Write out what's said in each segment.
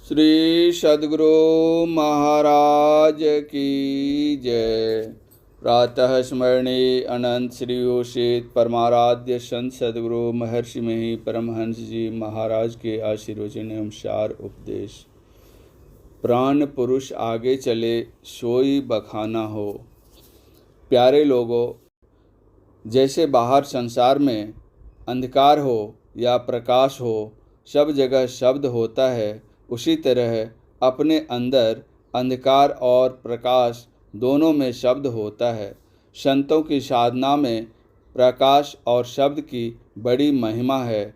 श्री सद्गुरु महाराज की जय। प्रातः स्मरणीय अनंत श्री उषित परमाराध्य संत सद्गुरु महर्षि मही परमहंस जी महाराज के आशीर्वचन एवं सार उपदेश। प्राण पुरुष आगे चले सोई बखाना हो। प्यारे लोगों, जैसे बाहर संसार में अंधकार हो या प्रकाश हो, सब जगह शब्द होता है, उसी तरह अपने अंदर अंधकार और प्रकाश दोनों में शब्द होता है। संतों की साधना में प्रकाश और शब्द की बड़ी महिमा है।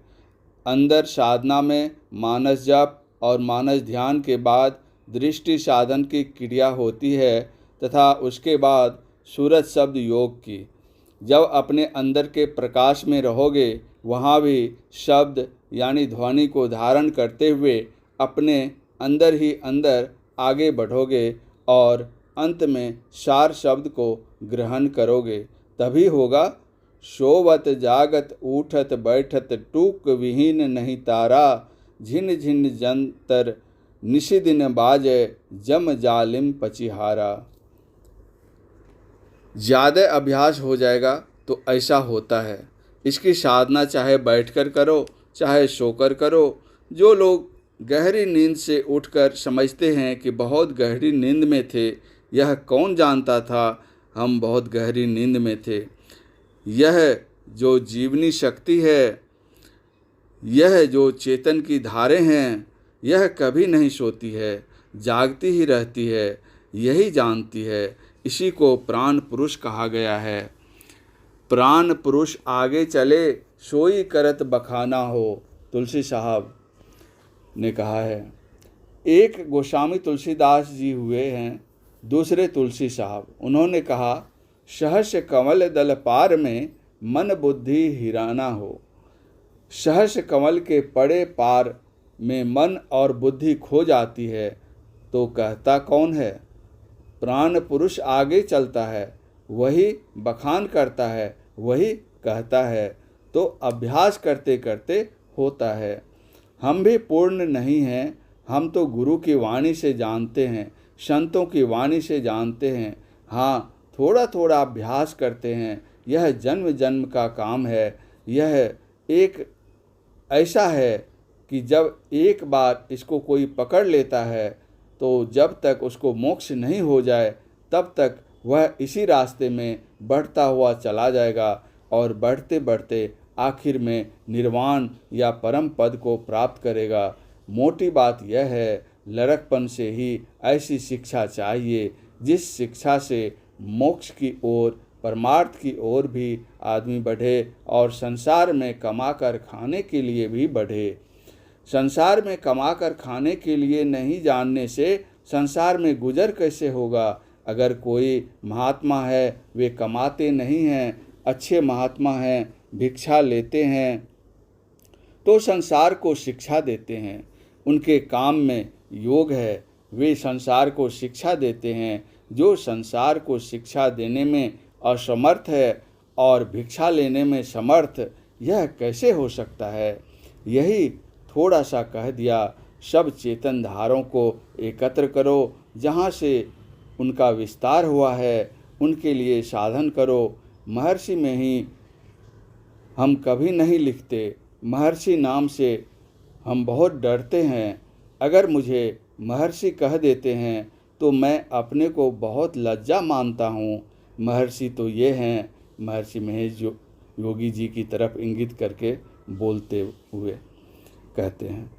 अंदर साधना में मानस जप और मानस ध्यान के बाद दृष्टि साधन की क्रिया होती है तथा उसके बाद सूरज शब्द योग की। जब अपने अंदर के प्रकाश में रहोगे, वहाँ भी शब्द यानी ध्वनि को धारण करते हुए अपने अंदर ही अंदर आगे बढ़ोगे और अंत में सार शब्द को ग्रहण करोगे। तभी होगा सोवत जागत उठत बैठत टूक विहीन नहीं तारा, झिन झिन जंतर निशिदिन बाजे जम जालिम पचिहारा। ज़्यादा अभ्यास हो जाएगा तो ऐसा होता है। इसकी साधना चाहे बैठकर करो चाहे सोकर करो। जो लोग गहरी नींद से उठकर समझते हैं कि बहुत गहरी नींद में थे, यह कौन जानता था हम बहुत गहरी नींद में थे। यह जो जीवनी शक्ति है, यह जो चेतन की धारें हैं, यह कभी नहीं सोती है, जागती ही रहती है, यही जानती है। इसी को प्राण पुरुष कहा गया है। प्राण पुरुष आगे चले सोई करत बखाना हो, तुलसी साहब ने कहा है। एक गोस्वामी तुलसीदास जी हुए हैं, दूसरे तुलसी साहब। उन्होंने कहा, सहस कमल दल पार में मन बुद्धि हिराना हो। सहस कमल के पड़े पार में मन और बुद्धि खो जाती है तो कहता कौन है? प्राण पुरुष आगे चलता है, वही बखान करता है, वही कहता है। तो अभ्यास करते करते होता है। हम भी पूर्ण नहीं हैं, हम तो गुरु की वाणी से जानते हैं, संतों की वाणी से जानते हैं। हाँ, थोड़ा थोड़ा अभ्यास करते हैं। यह जन्म जन्म का काम है। यह एक ऐसा है कि जब एक बार इसको कोई पकड़ लेता है तो जब तक उसको मोक्ष नहीं हो जाए तब तक वह इसी रास्ते में बढ़ता हुआ चला जाएगा और बढ़ते बढ़ते आखिर में निर्वाण या परम पद को प्राप्त करेगा। मोटी बात यह है, लड़कपन से ही ऐसी शिक्षा चाहिए जिस शिक्षा से मोक्ष की ओर, परमार्थ की ओर भी आदमी बढ़े और संसार में कमाकर खाने के लिए भी बढ़े। संसार में कमाकर खाने के लिए नहीं जानने से संसार में गुजर कैसे होगा? अगर कोई महात्मा है, वे कमाते नहीं हैं, अच्छे महात्मा हैं, भिक्षा लेते हैं तो संसार को शिक्षा देते हैं। उनके काम में योग है, वे संसार को शिक्षा देते हैं। जो संसार को शिक्षा देने में असमर्थ है और भिक्षा लेने में समर्थ, यह कैसे हो सकता है? यही थोड़ा सा कह दिया। सब चेतन धारों को एकत्र करो, जहाँ से उनका विस्तार हुआ है उनके लिए साधन करो। महर्षि में ही हम कभी नहीं लिखते। महर्षि नाम से हम बहुत डरते हैं। अगर मुझे महर्षि कह देते हैं तो मैं अपने को बहुत लज्जा मानता हूँ। महर्षि तो ये हैं, महर्षि महेश योगी जी की तरफ इंगित करके बोलते हुए कहते हैं।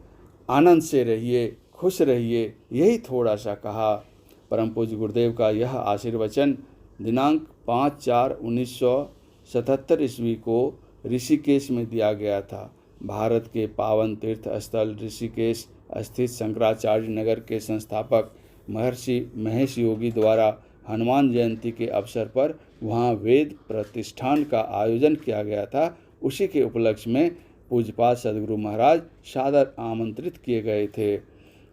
आनंद से रहिए, खुश रहिए, यही थोड़ा सा कहा। परम पूज्य गुरुदेव का यह आशीर्वचन दिनांक 5/4/1977 ईस्वी को ऋषिकेश में दिया गया था। भारत के पावन तीर्थ स्थल ऋषिकेश स्थित शंकराचार्य नगर के संस्थापक महर्षि महेश योगी द्वारा हनुमान जयंती के अवसर पर वहाँ वेद प्रतिष्ठान का आयोजन किया गया था। उसी के उपलक्ष्य में पूज्यपाद सद्गुरु महाराज सादर आमंत्रित किए गए थे।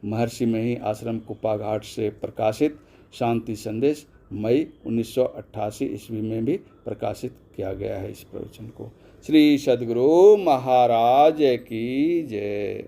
महर्षि में ही आश्रम कुप्पा घाट से प्रकाशित शांति संदेश मई 1988 ईस्वी में भी प्रकाशित किया गया है। इस प्रवचन को श्री सद्गुरु महाराज की जय।